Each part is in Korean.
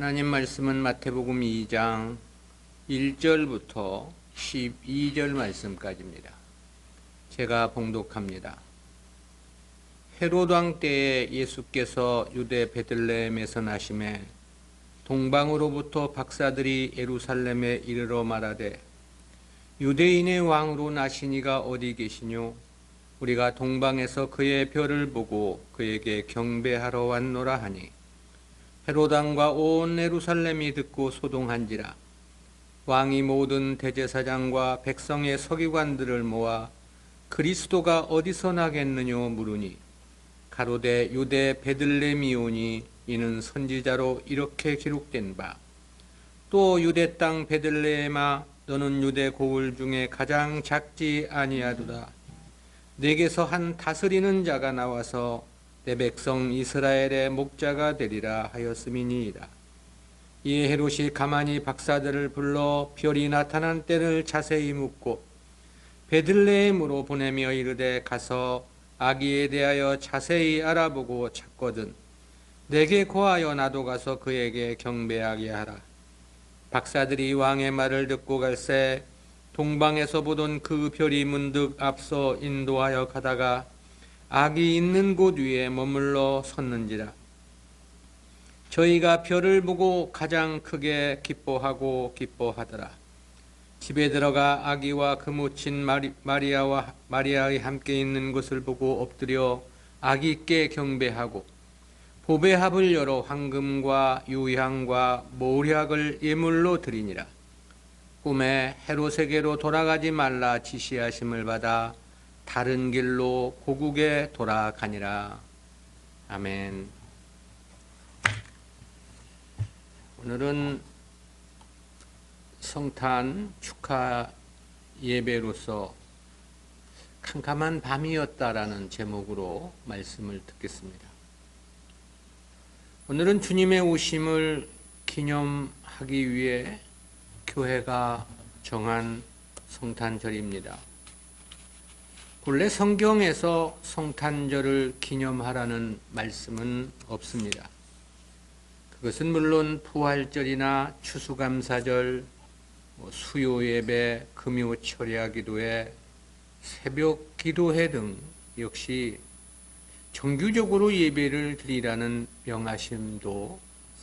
하나님 말씀은 마태복음 2장 1절부터 12절 말씀까지입니다. 제가 봉독합니다. 헤롯 왕 때에 예수께서 유대 베들레헴에서 나심에 동방으로부터 박사들이 예루살렘에 이르러 말하되 유대인의 왕으로 나시니가 어디 계시뇨? 우리가 동방에서 그의 별을 보고 그에게 경배하러 왔노라 하니 헤롯 왕과 온 예루살렘이 듣고 소동한지라. 왕이 모든 대제사장과 백성의 서기관들을 모아 그리스도가 어디서 나겠느뇨 물으니 가로되 유대 베들레헴이오니 이는 선지자로 이렇게 기록된 바 또 유대 땅 베들레헴아 너는 유대 고을 중에 가장 작지 아니하도다. 내게서 한 다스리는 자가 나와서 내 백성 이스라엘의 목자가 되리라 하였음이니이다. 이에 헤롯이 가만히 박사들을 불러 별이 나타난 때를 자세히 묻고 베들레헴으로 보내며 이르되 가서 아기에 대하여 자세히 알아보고 찾거든 내게 고하여 나도 가서 그에게 경배하게 하라. 박사들이 왕의 말을 듣고 갈새 동방에서 보던 그 별이 문득 앞서 인도하여 가다가 아기 있는 곳 위에 머물러 섰는지라. 저희가 별을 보고 가장 크게 기뻐하더라. 집에 들어가 아기와 그 모친 마리아의 함께 있는 것을 보고 엎드려 아기께 경배하고 보배 합을 열어 황금과 유향과 몰약을 예물로 드리니라. 꿈에 헤롯에게로 돌아가지 말라 지시하심을 받아 다른 길로 고국에 돌아가니라. 아멘. 오늘은 성탄 축하 예배로서 캄캄한 밤이었다라는 제목으로 말씀을 듣겠습니다. 오늘은 주님의 오심을 기념하기 위해 교회가 정한 성탄절입니다. 본래 성경에서 성탄절을 기념하라는 말씀은 없습니다. 그것은 물론 부활절이나 추수감사절, 수요예배, 금요 철야기도회, 새벽 기도회 등 역시 정규적으로 예배를 드리라는 명하심도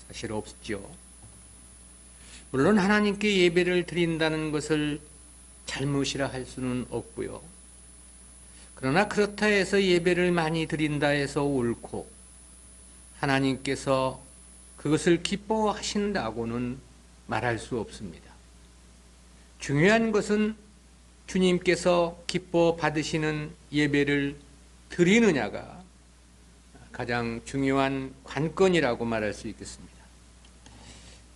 사실 없죠. 물론 하나님께 예배를 드린다는 것을 잘못이라 할 수는 없고요. 그러나 그렇다 해서 예배를 많이 드린다 해서 옳고 하나님께서 그것을 기뻐하신다고는 말할 수 없습니다. 중요한 것은 주님께서 기뻐 받으시는 예배를 드리느냐가 가장 중요한 관건이라고 말할 수 있겠습니다.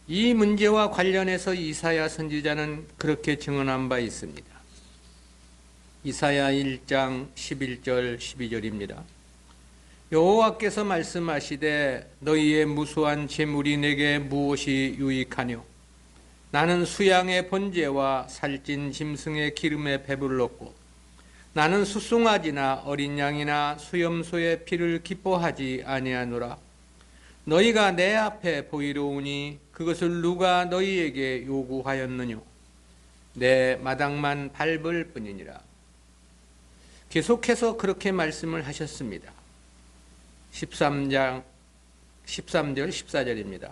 이 문제와 관련해서 이사야 선지자는 그렇게 증언한 바 있습니다. 이사야 1장 11절 12절입니다. 여호와께서 말씀하시되 너희의 무수한 재물이 내게 무엇이 유익하뇨? 나는 수양의 번제와 살찐 짐승의 기름에 배불렀고 나는 수송아지나 어린 양이나 수염소의 피를 기뻐하지 아니하노라. 너희가 내 앞에 보이러 오니 그것을 누가 너희에게 요구하였느뇨? 내 마당만 밟을 뿐이니라. 계속해서 그렇게 말씀을 하셨습니다. 13절 14절입니다.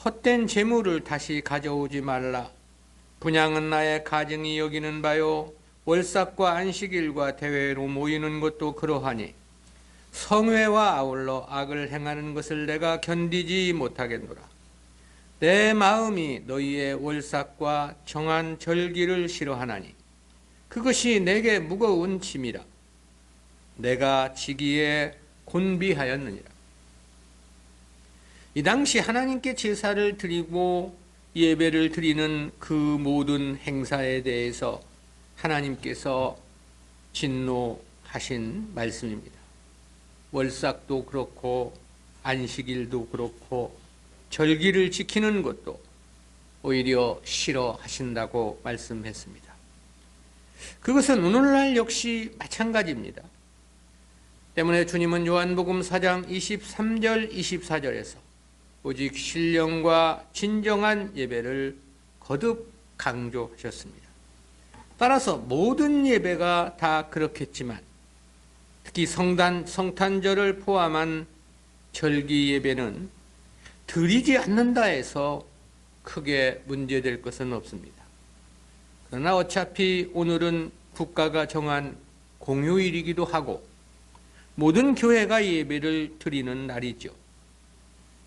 헛된 재물을 다시 가져오지 말라. 분향은 나의 가증이 여기는 바요 월삭과 안식일과 대회로 모이는 것도 그러하니 성회와 아울러 악을 행하는 것을 내가 견디지 못하겠노라. 내 마음이 너희의 월삭과 정한 절기를 싫어하나니 그것이 내게 무거운 짐이라. 내가 지기에 곤비하였느니라. 이 당시 하나님께 제사를 드리고 예배를 드리는 그 모든 행사에 대해서 하나님께서 진노하신 말씀입니다. 월삭도 그렇고 안식일도 그렇고 절기를 지키는 것도 오히려 싫어하신다고 말씀했습니다. 그것은 오늘날 역시 마찬가지입니다. 때문에 주님은 요한복음 4장 23절 24절에서 오직 신령과 진정한 예배를 거듭 강조하셨습니다. 따라서 모든 예배가 다 그렇겠지만 특히 성탄절을 포함한 절기 예배는 드리지 않는다 해서 크게 문제될 것은 없습니다. 그러나 어차피 오늘은 국가가 정한 공휴일이기도 하고 모든 교회가 예배를 드리는 날이죠.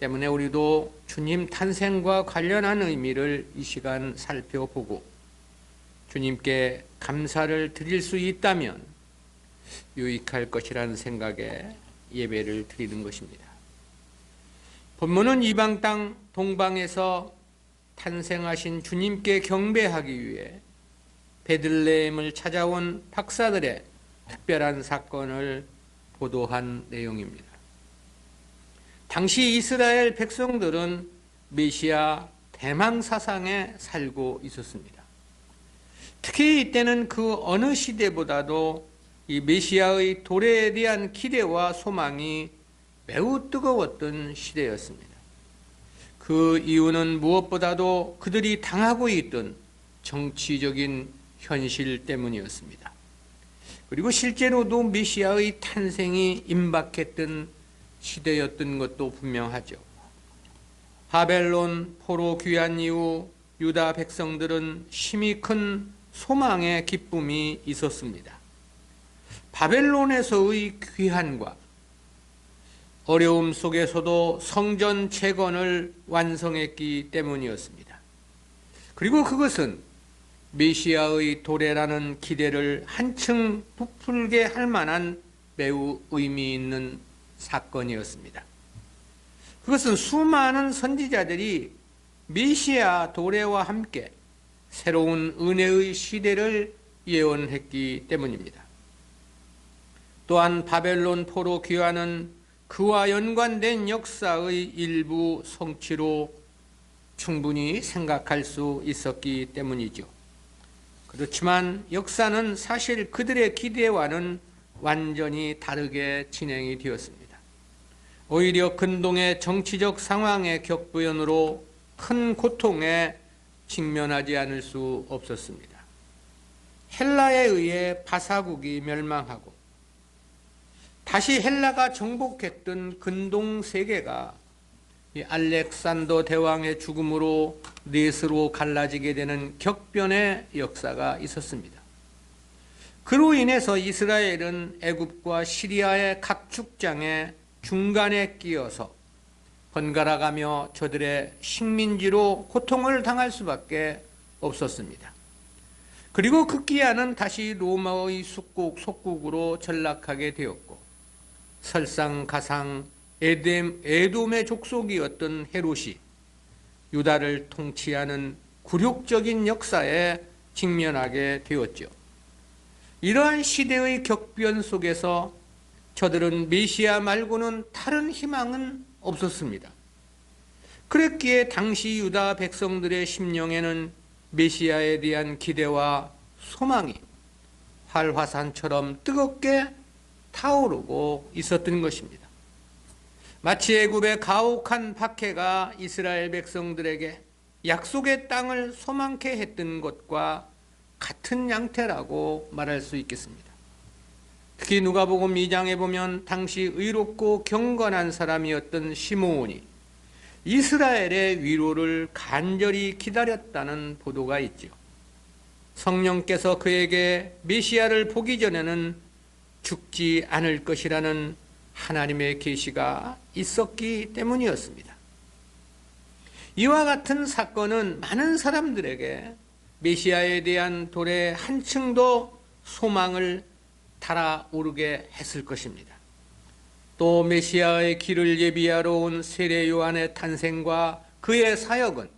때문에 우리도 주님 탄생과 관련한 의미를 이 시간 살펴보고 주님께 감사를 드릴 수 있다면 유익할 것이라는 생각에 예배를 드리는 것입니다. 본문은 이방 땅 동방에서 탄생하신 주님께 경배하기 위해 베들레헴을 찾아온 박사들의 특별한 사건을 보도한 내용입니다. 당시 이스라엘 백성들은 메시아 대망 사상에 살고 있었습니다. 특히 이때는 그 어느 시대보다도 이 메시아의 도래에 대한 기대와 소망이 매우 뜨거웠던 시대였습니다. 그 이유는 무엇보다도 그들이 당하고 있던 정치적인 현실 때문이었습니다. 그리고 실제로도 메시아의 탄생이 임박했던 시대였던 것도 분명하죠. 바벨론 포로 귀환 이후 유다 백성들은 심히 큰 소망의 기쁨이 있었습니다. 바벨론에서의 귀환과 어려움 속에서도 성전 재건을 완성했기 때문이었습니다. 그리고 그것은 메시아의 도래라는 기대를 한층 부풀게 할 만한 매우 의미 있는 사건이었습니다. 그것은 수많은 선지자들이 메시아 도래와 함께 새로운 은혜의 시대를 예언했기 때문입니다. 또한 바벨론 포로 귀환은 그와 연관된 역사의 일부 성취로 충분히 생각할 수 있었기 때문이죠. 그렇지만 역사는 사실 그들의 기대와는 완전히 다르게 진행이 되었습니다. 오히려 근동의 정치적 상황의 격변으로 큰 고통에 직면하지 않을 수 없었습니다. 헬라에 의해 바사국이 멸망하고 다시 헬라가 정복했던 근동 세계가 이 알렉산더 대왕의 죽음으로 넷으로 갈라지게 되는 격변의 역사가 있었습니다. 그로 인해서 이스라엘은 애굽과 시리아의 각축장의 중간에 끼어서 번갈아가며 저들의 식민지로 고통을 당할 수밖에 없었습니다. 그리고 급기야는 다시 로마의 속국으로 전락하게 되었고 설상가상 에돔의 족속이었던 헤롯이 유다를 통치하는 굴욕적인 역사에 직면하게 되었죠. 이러한 시대의 격변 속에서 저들은 메시아 말고는 다른 희망은 없었습니다. 그랬기에 당시 유다 백성들의 심령에는 메시아에 대한 기대와 소망이 활화산처럼 뜨겁게 타오르고 있었던 것입니다. 마치 애굽의 가혹한 박해가 이스라엘 백성들에게 약속의 땅을 소망케 했던 것과 같은 양태라고 말할 수 있겠습니다. 특히 누가복음 2장에 보면 당시 의롭고 경건한 사람이었던 시므온이 이스라엘의 위로를 간절히 기다렸다는 보도가 있죠. 성령께서 그에게 메시아를 보기 전에는 죽지 않을 것이라는 하나님의 계시가 있었기 때문이었습니다. 이와 같은 사건은 많은 사람들에게 메시아에 대한 도래에 한층 더 소망을 달아오르게 했을 것입니다. 또 메시아의 길을 예비하러 온 세례 요한의 탄생과 그의 사역은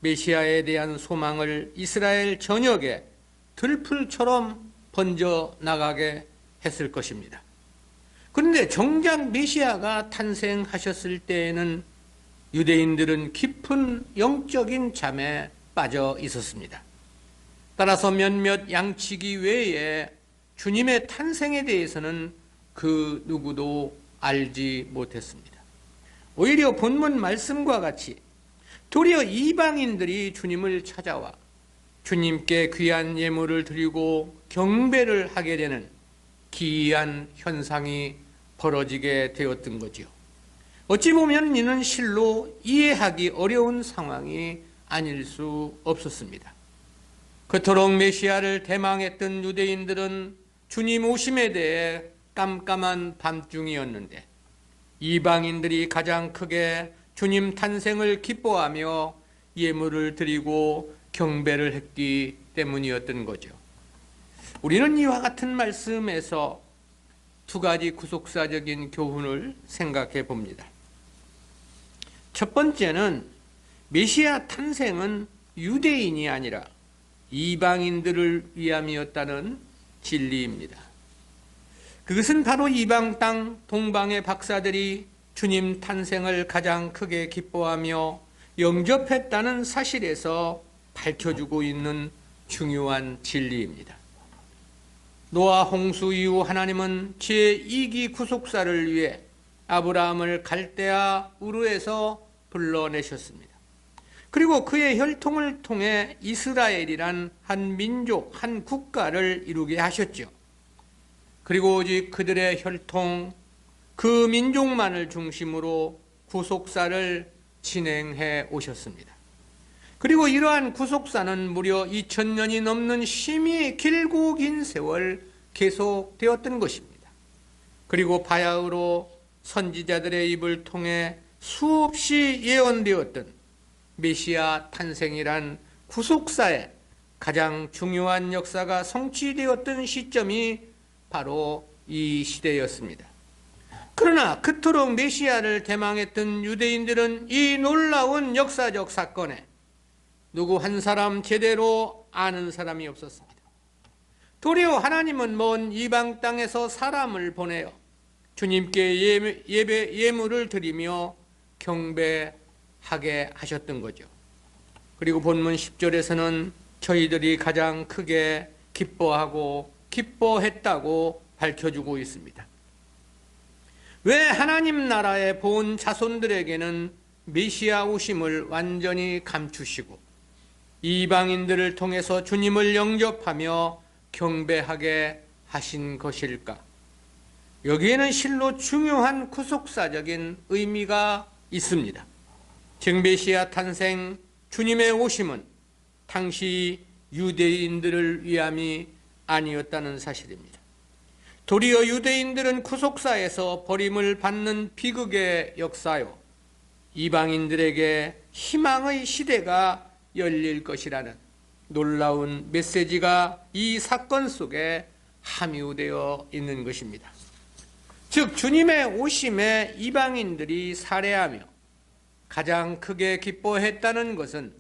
메시아에 대한 소망을 이스라엘 전역에 들풀처럼 번져 나가게 했을 것입니다. 그런데 정작 메시아가 탄생하셨을 때에는 유대인들은 깊은 영적인 잠에 빠져 있었습니다. 따라서 몇몇 양치기 외에 주님의 탄생에 대해서는 그 누구도 알지 못했습니다. 오히려 본문 말씀과 같이 도리어 이방인들이 주님을 찾아와 주님께 귀한 예물을 드리고 경배를 하게 되는 기이한 현상이 벌어지게 되었던 거지요. 어찌 보면 이는 실로 이해하기 어려운 상황이 아닐 수 없었습니다. 그토록 메시아를 대망했던 유대인들은 주님 오심에 대해 깜깜한 밤중이었는데 이방인들이 가장 크게 주님 탄생을 기뻐하며 예물을 드리고 경배를 했기 때문이었던 거죠. 우리는 이와 같은 말씀에서 두 가지 구속사적인 교훈을 생각해 봅니다. 첫 번째는 메시아 탄생은 유대인이 아니라 이방인들을 위함이었다는 진리입니다. 그것은 바로 이방 땅 동방의 박사들이 주님 탄생을 가장 크게 기뻐하며 영접했다는 사실에서 밝혀주고 있는 중요한 진리입니다. 노아 홍수 이후 하나님은 제2기 구속사를 위해 아브라함을 갈대아 우르에서 불러내셨습니다. 그리고 그의 혈통을 통해 이스라엘이란 한 민족, 한 국가를 이루게 하셨죠. 그리고 오직 그들의 혈통, 그 민족만을 중심으로 구속사를 진행해 오셨습니다. 그리고 이러한 구속사는 무려 2000년이 넘는 심히 길고 긴 세월 계속되었던 것입니다. 그리고 바야흐로 선지자들의 입을 통해 수없이 예언되었던 메시아 탄생이란 구속사의 가장 중요한 역사가 성취되었던 시점이 바로 이 시대였습니다. 그러나 그토록 메시아를 대망했던 유대인들은 이 놀라운 역사적 사건에 누구 한 사람 제대로 아는 사람이 없었습니다. 도리어 하나님은 먼 이방 땅에서 사람을 보내어 주님께 예물을 드리며 경배하게 하셨던 거죠. 그리고 본문 10절에서는 저희들이 가장 크게 기뻐하고 기뻐했다고 밝혀주고 있습니다. 왜 하나님 나라의 본 자손들에게는 메시아 오심을 완전히 감추시고 이방인들을 통해서 주님을 영접하며 경배하게 하신 것일까? 여기에는 실로 중요한 구속사적인 의미가 있습니다. 즉 메시아 탄생, 주님의 오심은 당시 유대인들을 위함이 아니었다는 사실입니다. 도리어 유대인들은 구속사에서 버림을 받는 비극의 역사요, 이방인들에게 희망의 시대가 열릴 것이라는 놀라운 메시지가 이 사건 속에 함유되어 있는 것입니다. 즉 주님의 오심에 이방인들이 살해하며 가장 크게 기뻐했다는 것은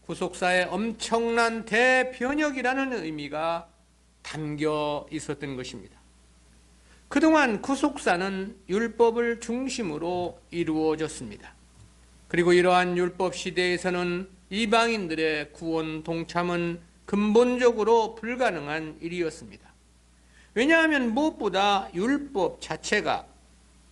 구속사의 엄청난 대변혁이라는 의미가 담겨 있었던 것입니다. 그동안 구속사는 율법을 중심으로 이루어졌습니다. 그리고 이러한 율법 시대에서는 이방인들의 구원 동참은 근본적으로 불가능한 일이었습니다. 왜냐하면 무엇보다 율법 자체가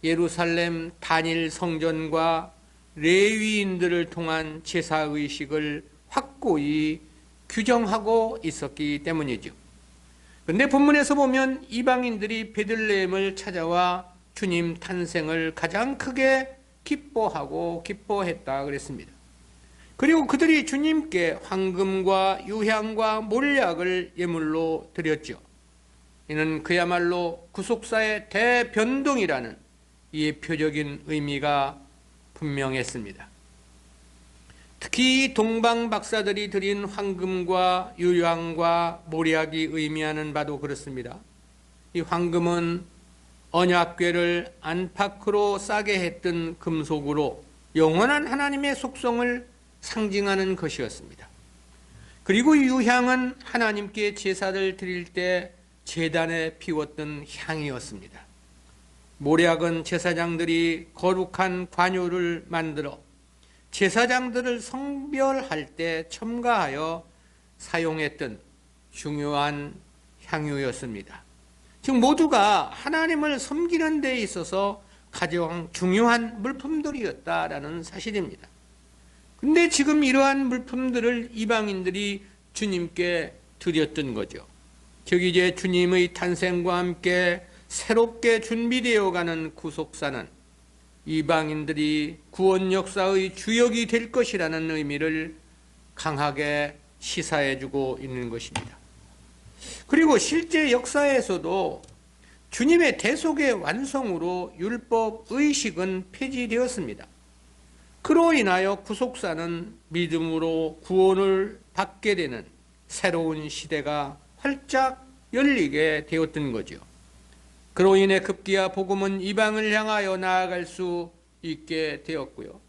예루살렘 단일 성전과 레위인들을 통한 제사의식을 확고히 규정하고 있었기 때문이죠. 그런데 본문에서 보면 이방인들이 베들레헴을 찾아와 주님 탄생을 가장 크게 기뻐하고 기뻐했다 그랬습니다. 그리고 그들이 주님께 황금과 유향과 몰약을 예물로 드렸죠. 이는 그야말로 구속사의 대변동이라는 예표적인 의미가 분명했습니다. 특히 동방 박사들이 드린 황금과 유향과 몰약이 의미하는 바도 그렇습니다. 이 황금은 언약궤를 안팎으로 싸게 했던 금속으로 영원한 하나님의 속성을 상징하는 것이었습니다. 그리고 유향은 하나님께 제사를 드릴 때 제단에 피웠던 향이었습니다. 몰약은 제사장들이 거룩한 관유를 만들어 제사장들을 성별할 때 첨가하여 사용했던 중요한 향유였습니다. 즉 모두가 하나님을 섬기는 데 있어서 가장 중요한 물품들이었다라는 사실입니다. 근데 지금 이러한 물품들을 이방인들이 주님께 드렸던 거죠. 즉 이제 주님의 탄생과 함께 새롭게 준비되어 가는 구속사는 이방인들이 구원 역사의 주역이 될 것이라는 의미를 강하게 시사해주고 있는 것입니다. 그리고 실제 역사에서도 주님의 대속의 완성으로 율법 의식은 폐지되었습니다. 그로 인하여 구속사는 믿음으로 구원을 받게 되는 새로운 시대가 활짝 열리게 되었던 거죠. 그로 인해 급기야 복음은 이방을 향하여 나아갈 수 있게 되었고요.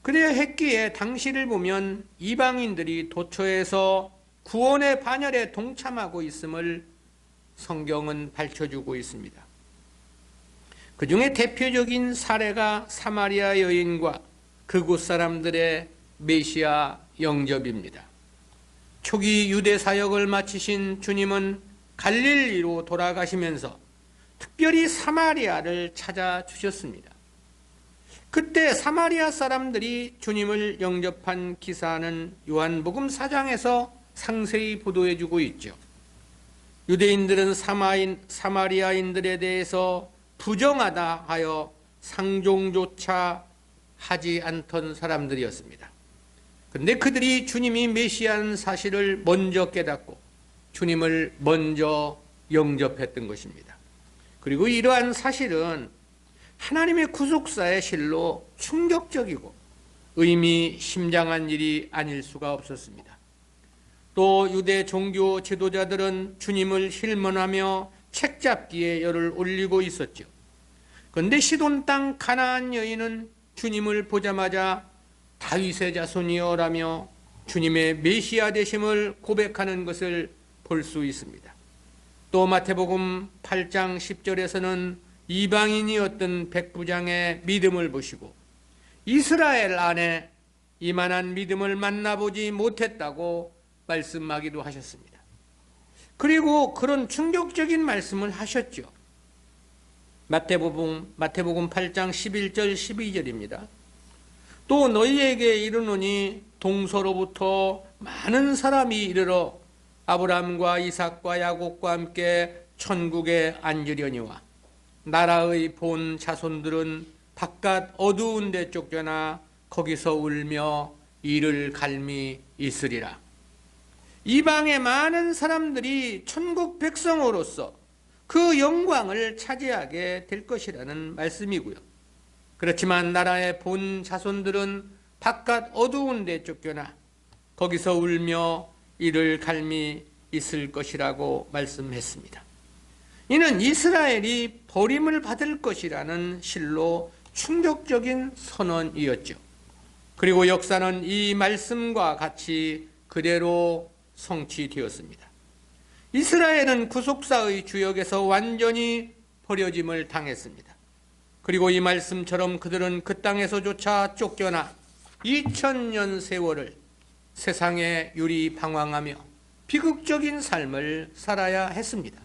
그래야 했기에 당시를 보면 이방인들이 도처에서 구원의 반열에 동참하고 있음을 성경은 밝혀주고 있습니다. 그 중에 대표적인 사례가 사마리아 여인과 그곳 사람들의 메시아 영접입니다. 초기 유대 사역을 마치신 주님은 갈릴리로 돌아가시면서 특별히 사마리아를 찾아주셨습니다. 그때 사마리아 사람들이 주님을 영접한 기사는 요한복음 4장에서 상세히 보도해주고 있죠. 유대인들은 사마리아인들에 대해서 부정하다 하여 상종조차 하지 않던 사람들이었습니다. 그런데 그들이 주님이 메시아인 사실을 먼저 깨닫고 주님을 먼저 영접했던 것입니다. 그리고 이러한 사실은 하나님의 구속사의 실로 충격적이고 의미심장한 일이 아닐 수가 없었습니다. 또 유대 종교 지도자들은 주님을 힐문하며 책잡기에 열을 올리고 있었죠. 그런데 시돈 땅 가나안 여인은 주님을 보자마자 다윗의 자손이여라며 주님의 메시아 되심을 고백하는 것을 볼 수 있습니다. 또 마태복음 8장 10절에서는 이방인이었던 백부장의 믿음을 보시고 이스라엘 안에 이만한 믿음을 만나보지 못했다고 말씀하기도 하셨습니다. 그리고 그런 충격적인 말씀을 하셨죠. 마태복음 8장 11절 12절입니다. 또 너희에게 이르노니 동서로부터 많은 사람이 이르러 아브라함과 이삭과 야곱과 함께 천국에 앉으려니와 나라의 본 자손들은 바깥 어두운 데 쫓겨나 거기서 울며 이를 갈미 있으리라. 이방의 많은 사람들이 천국 백성으로서 그 영광을 차지하게 될 것이라는 말씀이고요. 그렇지만 나라의 본 자손들은 바깥 어두운 데 쫓겨나 거기서 울며 이를 갈미 있을 것이라고 말씀했습니다. 이는 이스라엘이 버림을 받을 것이라는 실로 충격적인 선언이었죠. 그리고 역사는 이 말씀과 같이 그대로 성취되었습니다. 이스라엘은 구속사의 주역에서 완전히 버려짐을 당했습니다. 그리고 이 말씀처럼 그들은 그 땅에서조차 쫓겨나 2000년 세월을 세상에 유리방황하며 비극적인 삶을 살아야 했습니다.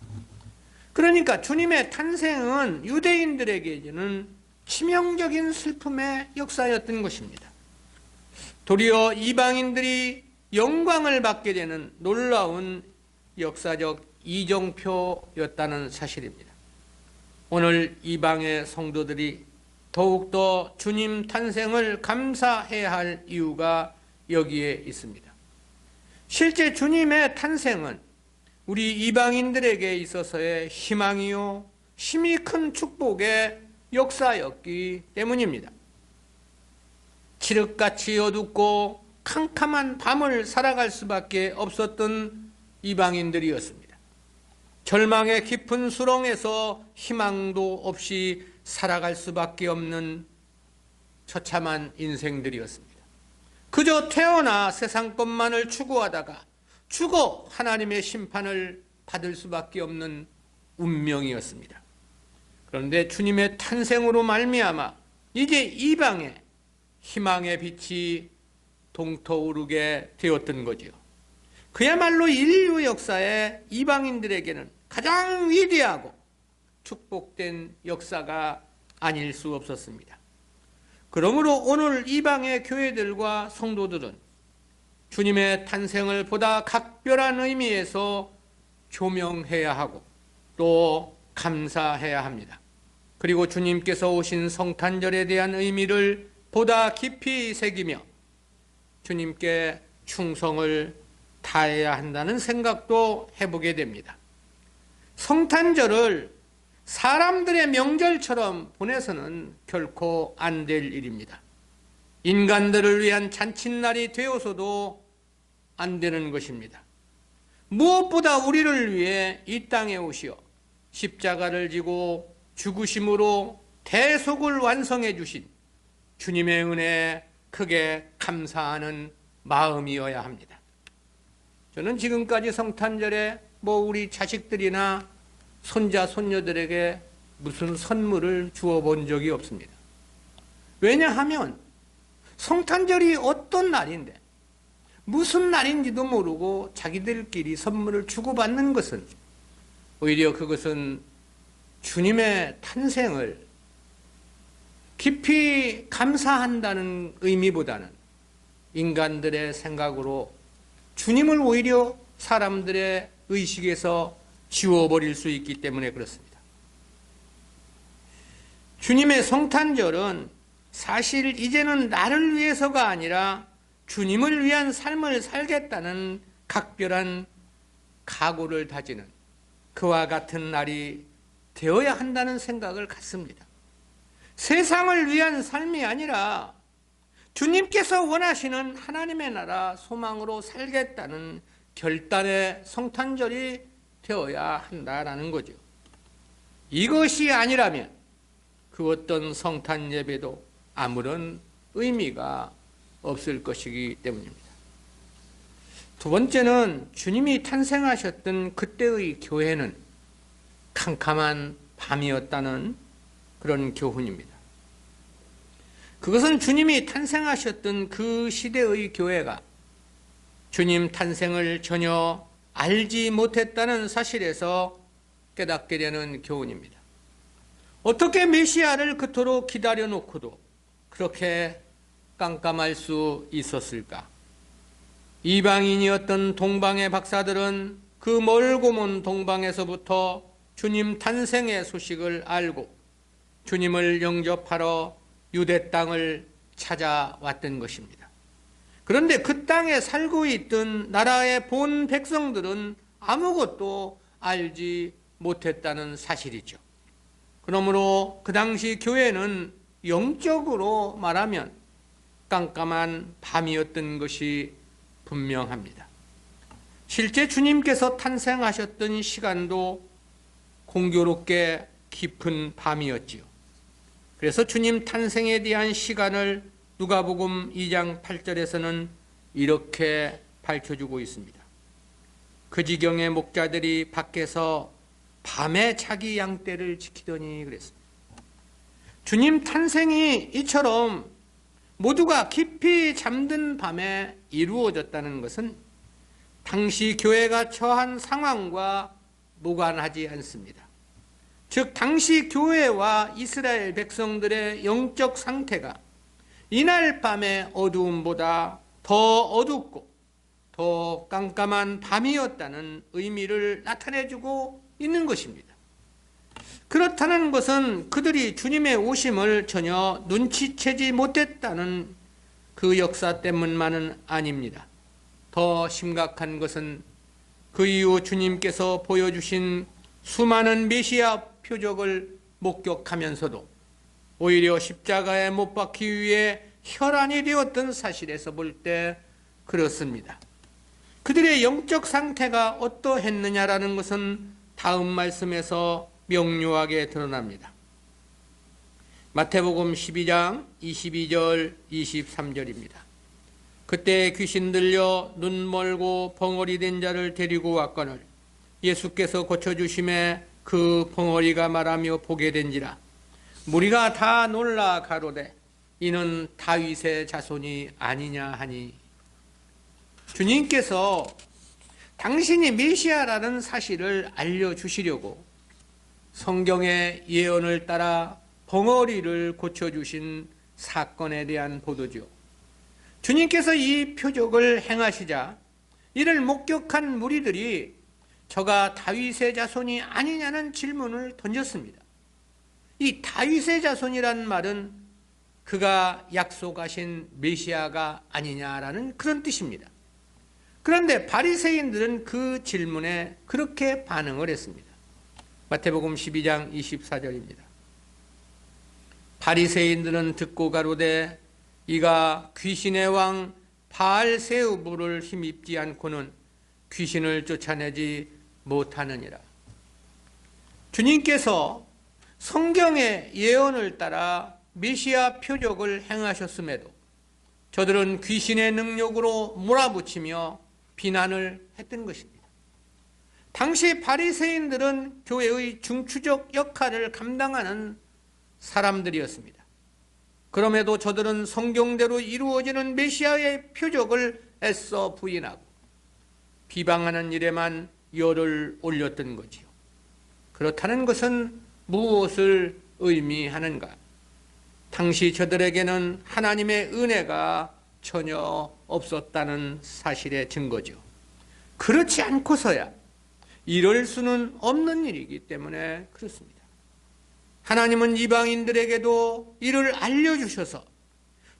그러니까 주님의 탄생은 유대인들에게는 치명적인 슬픔의 역사였던 것입니다. 도리어 이방인들이 영광을 받게 되는 놀라운 역사적 이정표였다는 사실입니다. 오늘 이방의 성도들이 더욱더 주님 탄생을 감사해야 할 이유가 여기에 있습니다. 실제 주님의 탄생은 우리 이방인들에게 있어서의 희망이요 힘이 큰 축복의 역사였기 때문입니다. 칠흑같이 어둡고 캄캄한 밤을 살아갈 수밖에 없었던 이방인들이었습니다. 절망의 깊은 수렁에서 희망도 없이 살아갈 수밖에 없는 처참한 인생들이었습니다. 그저 태어나 세상 것만을 추구하다가 죽어 하나님의 심판을 받을 수밖에 없는 운명이었습니다. 그런데 주님의 탄생으로 말미암아 이제 이방에 희망의 빛이 동터오르게 되었던 거지요. 그야말로 인류 역사에 이방인들에게는 가장 위대하고 축복된 역사가 아닐 수 없었습니다. 그러므로 오늘 이방의 교회들과 성도들은 주님의 탄생을 보다 각별한 의미에서 조명해야 하고 또 감사해야 합니다. 그리고 주님께서 오신 성탄절에 대한 의미를 보다 깊이 새기며 주님께 충성을 다해야 한다는 생각도 해보게 됩니다. 성탄절을 사람들의 명절처럼 보내서는 결코 안 될 일입니다. 인간들을 위한 잔칫날이 되어서도 안 되는 것입니다. 무엇보다 우리를 위해 이 땅에 오시어 십자가를 지고 죽으심으로 대속을 완성해 주신 주님의 은혜에 크게 감사하는 마음이어야 합니다. 저는 지금까지 성탄절에 우리 자식들이나 손자, 손녀들에게 무슨 선물을 주어본 적이 없습니다. 왜냐하면 성탄절이 어떤 날인데 무슨 날인지도 모르고 자기들끼리 선물을 주고받는 것은 오히려 그것은 주님의 탄생을 깊이 감사한다는 의미보다는 인간들의 생각으로 주님을 오히려 사람들의 의식에서 지워버릴 수 있기 때문에 그렇습니다. 주님의 성탄절은 사실 이제는 나를 위해서가 아니라 주님을 위한 삶을 살겠다는 각별한 각오를 다지는 그와 같은 날이 되어야 한다는 생각을 갖습니다. 세상을 위한 삶이 아니라 주님께서 원하시는 하나님의 나라 소망으로 살겠다는 결단의 성탄절이 되어야 한다라는 거죠. 이것이 아니라면 그 어떤 성탄 예배도 아무런 의미가 없을 것이기 때문입니다. 두 번째는 주님이 탄생하셨던 그때의 교회는 캄캄한 밤이었다는 그런 교훈입니다. 그것은 주님이 탄생하셨던 그 시대의 교회가 주님 탄생을 전혀 알지 못했다는 사실에서 깨닫게 되는 교훈입니다. 어떻게 메시아를 그토록 기다려 놓고도 그렇게 깜깜할 수 있었을까? 이방인이었던 동방의 박사들은 그 멀고 먼 동방에서부터 주님 탄생의 소식을 알고 주님을 영접하러 유대 땅을 찾아왔던 것입니다. 그런데 그 땅에 살고 있던 나라의 본 백성들은 아무것도 알지 못했다는 사실이죠. 그러므로 그 당시 교회는 영적으로 말하면 깜깜한 밤이었던 것이 분명합니다. 실제 주님께서 탄생하셨던 시간도 공교롭게 깊은 밤이었지요. 그래서 주님 탄생에 대한 시간을 누가복음 2장 8절에서는 이렇게 밝혀주고 있습니다. 그 지경의 목자들이 밖에서 밤에 자기 양떼를 지키더니 그랬습니다. 주님 탄생이 이처럼 모두가 깊이 잠든 밤에 이루어졌다는 것은 당시 교회가 처한 상황과 무관하지 않습니다. 즉 당시 교회와 이스라엘 백성들의 영적 상태가 이날 밤의 어두움보다 더 어둡고 더 깜깜한 밤이었다는 의미를 나타내주고 있는 것입니다. 그렇다는 것은 그들이 주님의 오심을 전혀 눈치채지 못했다는 그 역사 때문만은 아닙니다. 더 심각한 것은 그 이후 주님께서 보여주신 수많은 메시아 표적을 목격하면서도 오히려 십자가에 못 박기 위해 혈안이 되었던 사실에서 볼 때 그렇습니다. 그들의 영적 상태가 어떠했느냐라는 것은 다음 말씀에서 명료하게 드러납니다. 마태복음 12장 22절 23절입니다. 그때 귀신 들려 눈 멀고 벙어리 된 자를 데리고 왔거늘 예수께서 고쳐주심에 그 벙어리가 말하며 보게 된지라. 무리가 다 놀라 가로되 이는 다윗의 자손이 아니냐 하니. 주님께서 당신이 메시아라는 사실을 알려주시려고 성경의 예언을 따라 벙어리를 고쳐주신 사건에 대한 보도죠. 주님께서 이 표적을 행하시자 이를 목격한 무리들이 저가 다윗의 자손이 아니냐는 질문을 던졌습니다. 이 다윗의 자손이란 말은 그가 약속하신 메시아가 아니냐라는 그런 뜻입니다. 그런데 바리새인들은 그 질문에 그렇게 반응을 했습니다. 마태복음 12장 24절입니다. 바리새인들은 듣고 가로되 이가 귀신의 왕 바알세우브를 힘입지 않고는 귀신을 쫓아내지 못하느니라. 주님께서 성경의 예언을 따라 메시아 표적을 행하셨음에도 저들은 귀신의 능력으로 몰아붙이며 비난을 했던 것입니다. 당시 바리새인들은 교회의 중추적 역할을 감당하는 사람들이었습니다. 그럼에도 저들은 성경대로 이루어지는 메시아의 표적을 애써 부인하고 비방하는 일에만 열을 올렸던 거지요. 그렇다는 것은 무엇을 의미하는가? 당시 저들에게는 하나님의 은혜가 전혀 없었다는 사실의 증거죠. 그렇지 않고서야 이럴 수는 없는 일이기 때문에 그렇습니다. 하나님은 이방인들에게도 이를 알려주셔서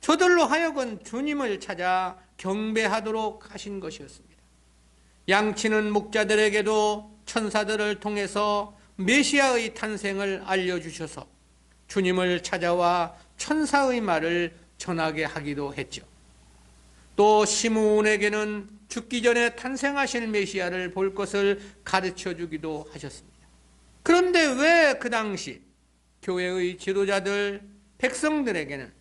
저들로 하여금 주님을 찾아 경배하도록 하신 것이었습니다. 양치는 목자들에게도 천사들을 통해서 메시아의 탄생을 알려주셔서 주님을 찾아와 천사의 말을 전하게 하기도 했죠. 또 시므온에게는 죽기 전에 탄생하실 메시아를 볼 것을 가르쳐 주기도 하셨습니다. 그런데 왜 그 당시 교회의 지도자들, 백성들에게는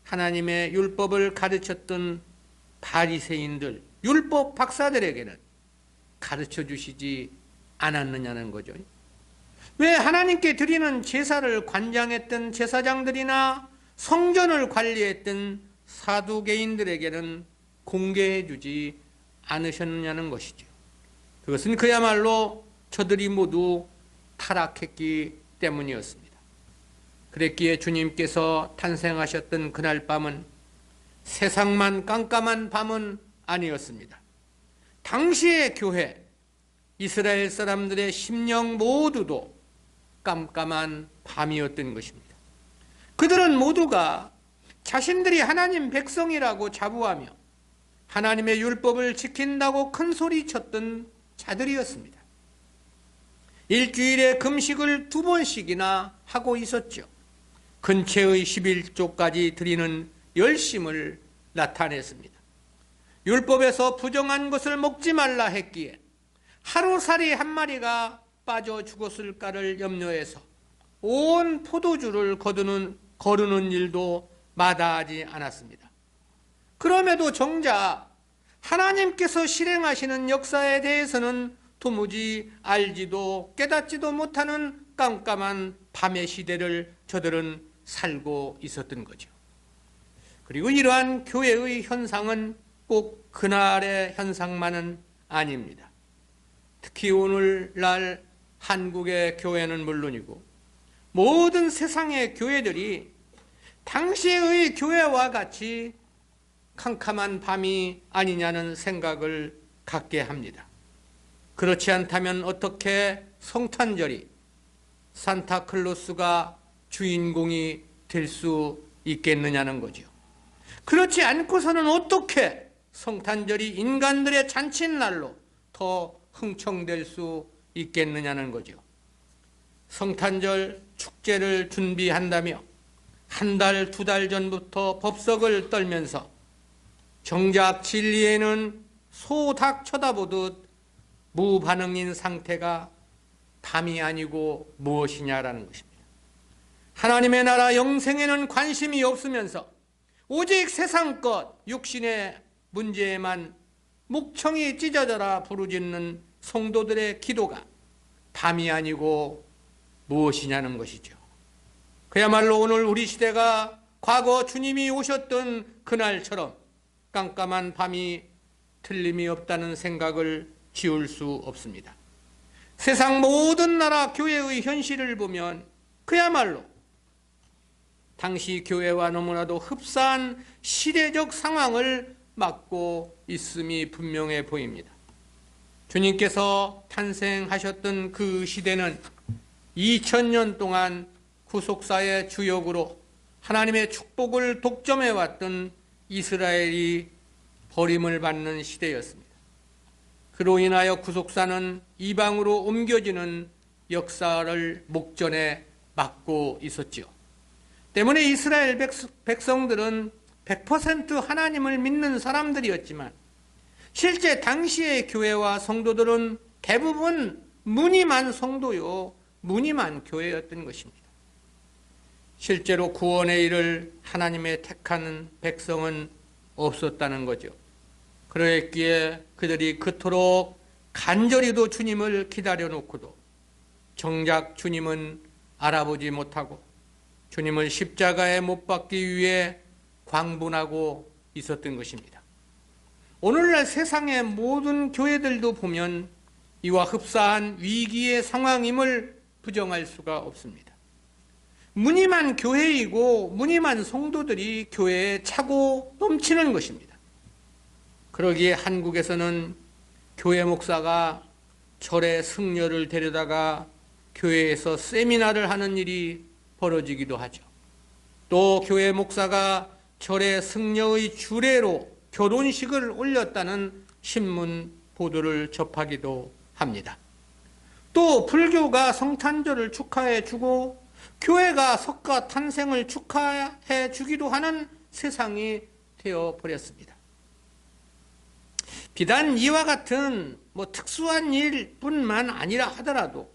하나님의 율법을 가르쳤던 바리새인들, 율법 박사들에게는 가르쳐 주시지 않았느냐는 거죠. 왜 하나님께 드리는 제사를 관장했던 제사장들이나 성전을 관리했던 사두개인들에게는 공개해 주지 않으셨느냐는 것이죠. 그것은 그야말로 저들이 모두 타락했기 때문이었습니다. 그랬기에 주님께서 탄생하셨던 그날 밤은 세상만 깜깜한 밤은 아니었습니다. 당시의 교회, 이스라엘 사람들의 심령 모두도 깜깜한 밤이었던 것입니다. 그들은 모두가 자신들이 하나님 백성이라고 자부하며 하나님의 율법을 지킨다고 큰 소리 쳤던 자들이었습니다. 일주일에 금식을 2번씩이나 하고 있었죠. 근처의 11조까지 드리는 열심을 나타냈습니다. 율법에서 부정한 것을 먹지 말라 했기에 하루살이 한 마리가 빠져 죽었을까를 염려해서 온 포도주를 거두는 일도 마다하지 않았습니다. 그럼에도 정작 하나님께서 실행하시는 역사에 대해서는 도무지 알지도 깨닫지도 못하는 깜깜한 밤의 시대를 저들은 살고 있었던 거죠. 그리고 이러한 교회의 현상은 꼭 그날의 현상만은 아닙니다. 특히 오늘날 한국의 교회는 물론이고 모든 세상의 교회들이 당시의 교회와 같이 캄캄한 밤이 아니냐는 생각을 갖게 합니다. 그렇지 않다면 어떻게 성탄절이 산타클로스가 주인공이 될 수 있겠느냐는 거죠. 그렇지 않고서는 어떻게 성탄절이 인간들의 잔칫날로 더 흥청될 수 있겠느냐는 거죠. 성탄절 축제를 준비한다며 한 달, 2달 전부터 법석을 떨면서 정작 진리에는 소, 닭 쳐다보듯 무반응인 상태가 밤이 아니고 무엇이냐라는 것입니다. 하나님의 나라 영생에는 관심이 없으면서 오직 세상 것, 육신의 문제에만 목청이 찢어져라 부르짖는 성도들의 기도가 밤이 아니고 무엇이냐는 것이죠. 그야말로 오늘 우리 시대가 과거 주님이 오셨던 그날처럼 깜깜한 밤이 틀림이 없다는 생각을 지울 수 없습니다. 세상 모든 나라 교회의 현실을 보면 그야말로 당시 교회와 너무나도 흡사한 시대적 상황을 맞고 있음이 분명해 보입니다. 주님께서 탄생하셨던 그 시대는 2000년 동안 구속사의 주역으로 하나님의 축복을 독점해왔던 이스라엘이 버림을 받는 시대였습니다. 그로 인하여 구속사는 이방으로 옮겨지는 역사를 목전에 맞고 있었지요. 때문에 이스라엘 백성들은 100% 하나님을 믿는 사람들이었지만 실제 당시의 교회와 성도들은 대부분 무늬만 성도요, 무늬만 교회였던 것입니다. 실제로 구원의 일을 하나님의 택한 백성은 없었다는 거죠. 그랬기에 그들이 그토록 간절히도 주님을 기다려 놓고도 정작 주님은 알아보지 못하고 주님을 십자가에 못 박기 위해 광분하고 있었던 것입니다. 오늘날 세상의 모든 교회들도 보면 이와 흡사한 위기의 상황임을 부정할 수가 없습니다. 무늬만 교회이고 무늬만 성도들이 교회에 차고 넘치는 것입니다. 그러기에 한국에서는 교회 목사가 절에 승려를 데려다가 교회에서 세미나를 하는 일이 벌어지기도 하죠. 또 교회 목사가 절에 승려의 주례로 결혼식을 올렸다는 신문 보도를 접하기도 합니다. 또 불교가 성탄절을 축하해 주고 교회가 석가 탄생을 축하해 주기도 하는 세상이 되어 버렸습니다. 비단 이와 같은 특수한 일뿐만 아니라 하더라도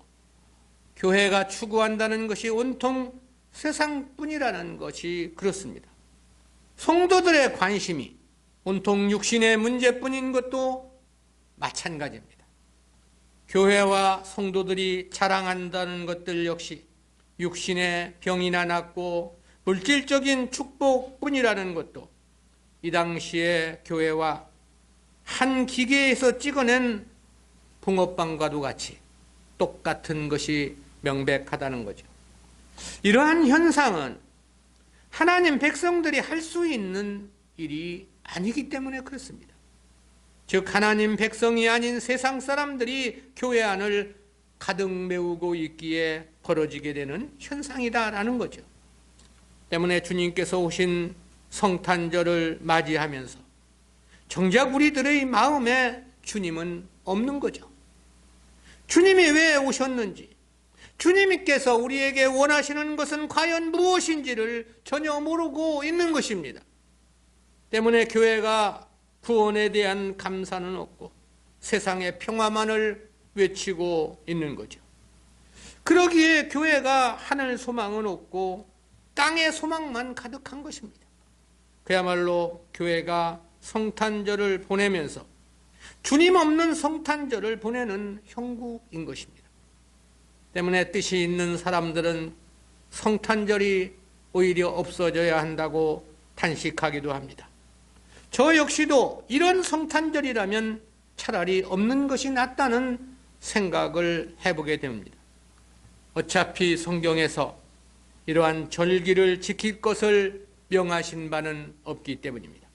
교회가 추구한다는 것이 온통 세상뿐이라는 것이 그렇습니다. 성도들의 관심이 온통 육신의 문제뿐인 것도 마찬가지입니다. 교회와 성도들이 자랑한다는 것들 역시 육신의 병이나 낫고 물질적인 축복뿐이라는 것도 이 당시의 교회와 한 기계에서 찍어낸 붕어빵과도 같이 똑같은 것이 명백하다는 거죠. 이러한 현상은 하나님 백성들이 할 수 있는 일이 아니기 때문에 그렇습니다. 즉 하나님 백성이 아닌 세상 사람들이 교회 안을 가득 메우고 있기에 벌어지게 되는 현상이다라는 거죠. 때문에 주님께서 오신 성탄절을 맞이하면서 정작 우리들의 마음에 주님은 없는 거죠. 주님이 왜 오셨는지, 주님께서 우리에게 원하시는 것은 과연 무엇인지를 전혀 모르고 있는 것입니다. 때문에 교회가 구원에 대한 감사는 없고 세상의 평화만을 외치고 있는 거죠. 그러기에 교회가 하늘 소망은 없고 땅의 소망만 가득한 것입니다. 그야말로 교회가 성탄절을 보내면서 주님 없는 성탄절을 보내는 형국인 것입니다. 때문에 뜻이 있는 사람들은 성탄절이 오히려 없어져야 한다고 탄식하기도 합니다. 저 역시도 이런 성탄절이라면 차라리 없는 것이 낫다는 생각을 해보게 됩니다. 어차피 성경에서 이러한 절기를 지킬 것을 명하신 바는 없기 때문입니다.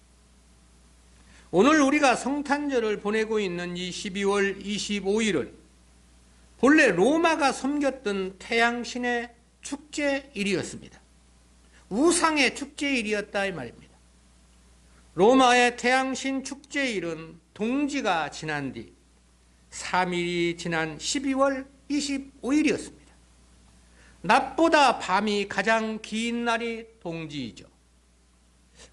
오늘 우리가 성탄절을 보내고 있는 이 12월 25일은 본래 로마가 섬겼던 태양신의 축제일이었습니다. 우상의 축제일이었다 이 말입니다. 로마의 태양신 축제일은 동지가 지난 뒤 3일이 지난 12월 25일이었습니다. 낮보다 밤이 가장 긴 날이 동지이죠.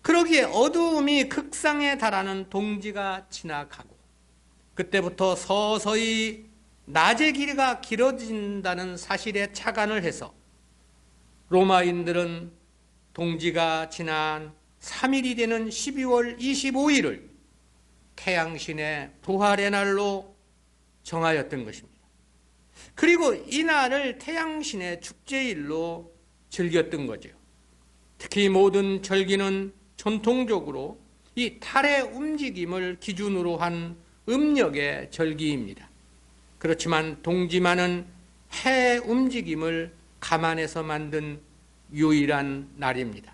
그러기에 어두움이 극상에 달하는 동지가 지나가고 그때부터 서서히 낮의 길이가 길어진다는 사실에 착안을 해서 로마인들은 동지가 지난 3일이 되는 12월 25일을 태양신의 부활의 날로 정하였던 것입니다. 그리고 이 날을 태양신의 축제일로 즐겼던 거죠. 특히 모든 절기는 전통적으로 이 달의 움직임을 기준으로 한 음력의 절기입니다. 그렇지만 동지만은 해의 움직임을 감안해서 만든 유일한 날입니다.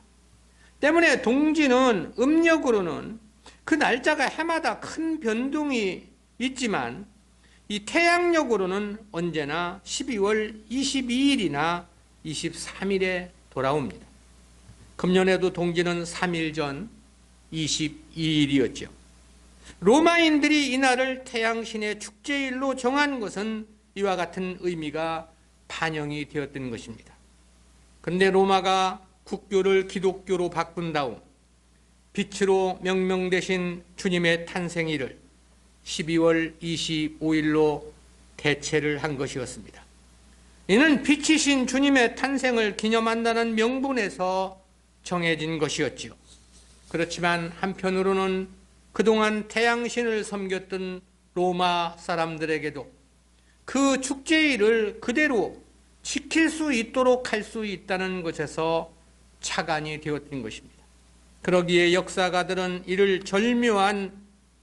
때문에 동지는 음력으로는 그 날짜가 해마다 큰 변동이 있지만 이 태양력으로는 언제나 12월 22일이나 23일에 돌아옵니다. 금년에도 동지는 3일 전 22일이었죠. 로마인들이 이날을 태양신의 축제일로 정한 것은 이와 같은 의미가 반영이 되었던 것입니다. 그런데 로마가 국교를 기독교로 바꾼 다음 빛으로 명명되신 주님의 탄생일을 12월 25일로 대체를 한 것이었습니다. 이는 빛이신 주님의 탄생을 기념한다는 명분에서 정해진 것이었지요. 그렇지만 한편으로는 그동안 태양신을 섬겼던 로마 사람들에게도 그 축제일을 그대로 지킬 수 있도록 할 수 있다는 것에서 착안이 되었던 것입니다. 그러기에 역사가들은 이를 절묘한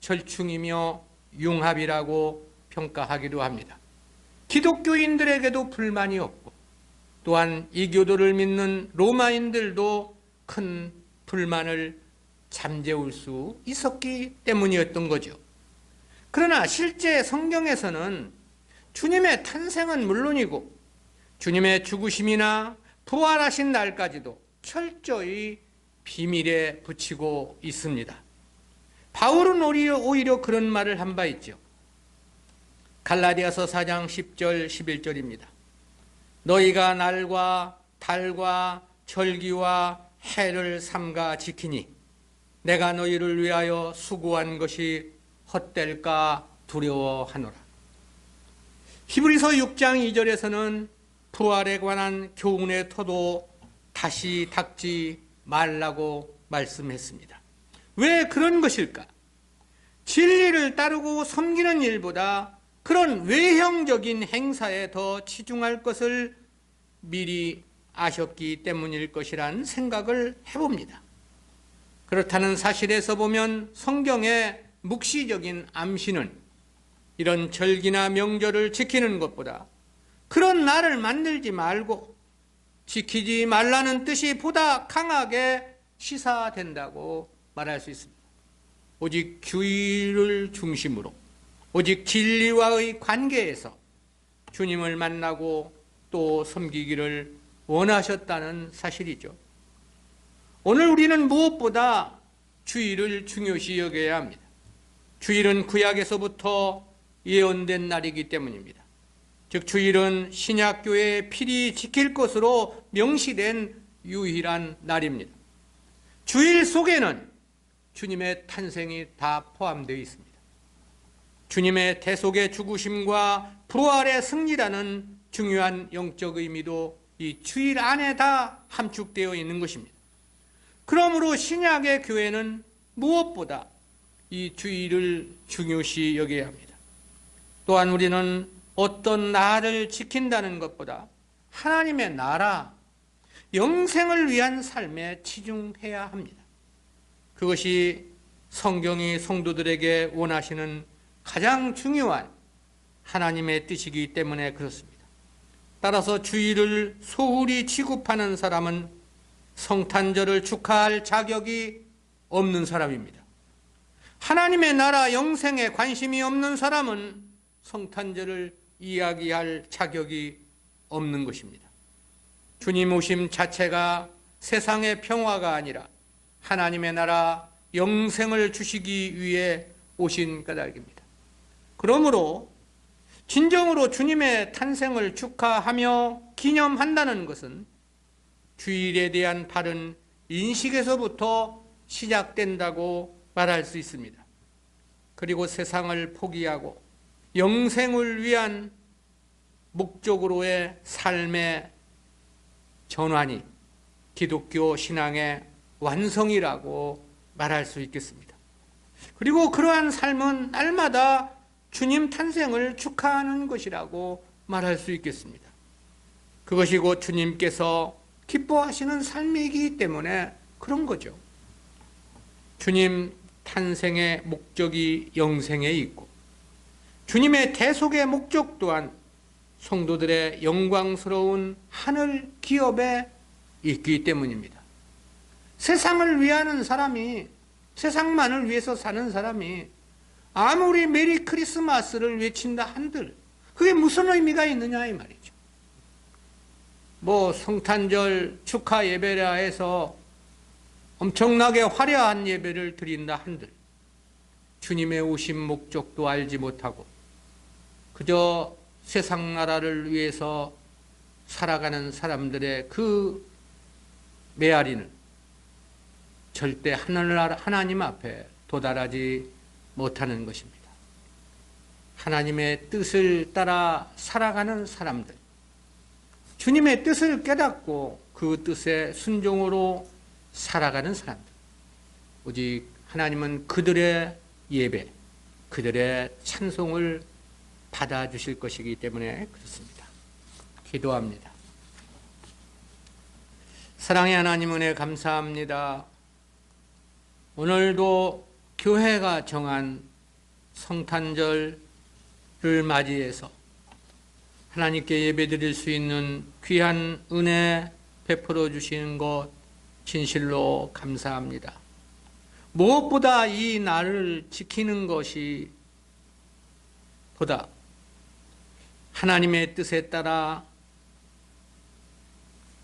절충이며 융합이라고 평가하기도 합니다. 기독교인들에게도 불만이 없고 또한 이교도를 믿는 로마인들도 큰 불만을 잠재울 수 있었기 때문이었던 거죠. 그러나 실제 성경에서는 주님의 탄생은 물론이고 주님의 죽으심이나 부활하신 날까지도 철저히 비밀에 붙이고 있습니다. 바울은 오히려 그런 말을 한 바 있죠. 갈라디아서 4장 10절 11절입니다. 너희가 날과 달과 절기와 해를 삼가 지키니 내가 너희를 위하여 수고한 것이 헛될까 두려워하노라. 히브리서 6장 2절에서는 부활에 관한 교훈의 터도 다시 닦지 말라고 말씀했습니다. 왜 그런 것일까? 진리를 따르고 섬기는 일보다 그런 외형적인 행사에 더 치중할 것을 미리 아셨기 때문일 것이란 생각을 해봅니다. 그렇다는 사실에서 보면 성경의 묵시적인 암시는 이런 절기나 명절을 지키는 것보다 그런 날을 만들지 말고 지키지 말라는 뜻이 보다 강하게 시사된다고 말할 수 있습니다. 오직 주의를 중심으로 오직 진리와의 관계에서 주님을 만나고 또 섬기기를 원하셨다는 사실이죠. 오늘 우리는 무엇보다 주일을 중요시 여겨야 합니다. 주일은 구약에서부터 예언된 날이기 때문입니다. 즉 주일은 신약교회의 필히 지킬 것으로 명시된 유일한 날입니다. 주일 속에는 주님의 탄생이 다 포함되어 있습니다. 주님의 대속의 죽으심과 부활의 승리라는 중요한 영적 의미도 이 주일 안에 다 함축되어 있는 것입니다. 그러므로 신약의 교회는 무엇보다 이 주일을 중요시 여겨야 합니다. 또한 우리는 어떤 날을 지킨다는 것보다 하나님의 나라, 영생을 위한 삶에 치중해야 합니다. 그것이 성경이 성도들에게 원하시는 가장 중요한 하나님의 뜻이기 때문에 그렇습니다. 따라서 주일을 소홀히 취급하는 사람은 성탄절을 축하할 자격이 없는 사람입니다. 하나님의 나라 영생에 관심이 없는 사람은 성탄절을 이야기할 자격이 없는 것입니다. 주님 오심 자체가 세상의 평화가 아니라 하나님의 나라 영생을 주시기 위해 오신 까닭입니다. 그러므로 진정으로 주님의 탄생을 축하하며 기념한다는 것은 주일에 대한 바른 인식에서부터 시작된다고 말할 수 있습니다. 그리고 세상을 포기하고 영생을 위한 목적으로의 삶의 전환이 기독교 신앙의 완성이라고 말할 수 있겠습니다. 그리고 그러한 삶은 날마다 주님 탄생을 축하하는 것이라고 말할 수 있겠습니다. 그것이 곧 주님께서 기뻐하시는 삶이기 때문에 그런 거죠. 주님 탄생의 목적이 영생에 있고 주님의 대속의 목적 또한 성도들의 영광스러운 하늘 기업에 있기 때문입니다. 세상을 위하는 사람이, 세상만을 위해서 사는 사람이 아무리 메리 크리스마스를 외친다 한들 그게 무슨 의미가 있느냐 이 말이죠. 뭐 성탄절 축하 예배라 해서 엄청나게 화려한 예배를 드린다 한들 주님의 오신 목적도 알지 못하고 그저 세상 나라를 위해서 살아가는 사람들의 그 메아리는 절대 하나님 앞에 도달하지 못하는 것입니다. 하나님의 뜻을 따라 살아가는 사람들, 주님의 뜻을 깨닫고 그 뜻에 순종으로 살아가는 사람들, 오직 하나님은 그들의 예배, 그들의 찬송을 받아주실 것이기 때문에 그렇습니다. 기도합니다. 사랑의 하나님 은혜 감사합니다. 오늘도 교회가 정한 성탄절을 맞이해서 하나님께 예배드릴 수 있는 귀한 은혜 베풀어 주시는 것 진실로 감사합니다. 무엇보다 이 날을 지키는 것이 보다 하나님의 뜻에 따라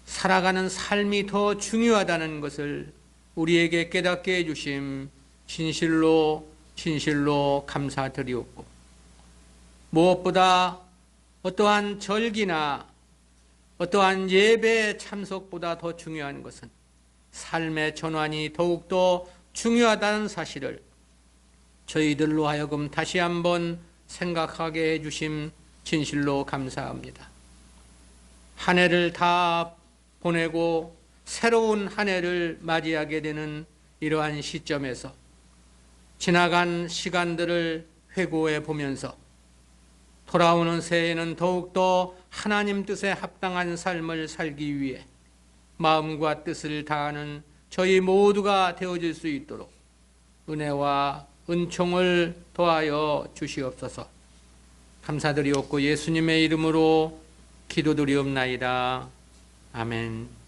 살아가는 삶이 더 중요하다는 것을 우리에게 깨닫게 해주심 진실로 감사드리옵고, 무엇보다 어떠한 절기나 어떠한 예배의 참석보다 더 중요한 것은 삶의 전환이 더욱더 중요하다는 사실을 저희들로 하여금 다시 한번 생각하게 해주심 진실로 감사합니다. 한 해를 다 보내고 새로운 한 해를 맞이하게 되는 이러한 시점에서 지나간 시간들을 회고해 보면서 돌아오는 새해에는 더욱더 하나님 뜻에 합당한 삶을 살기 위해 마음과 뜻을 다하는 저희 모두가 되어질 수 있도록 은혜와 은총을 더하여 주시옵소서. 감사드리옵고 예수님의 이름으로 기도드리옵나이다. 아멘.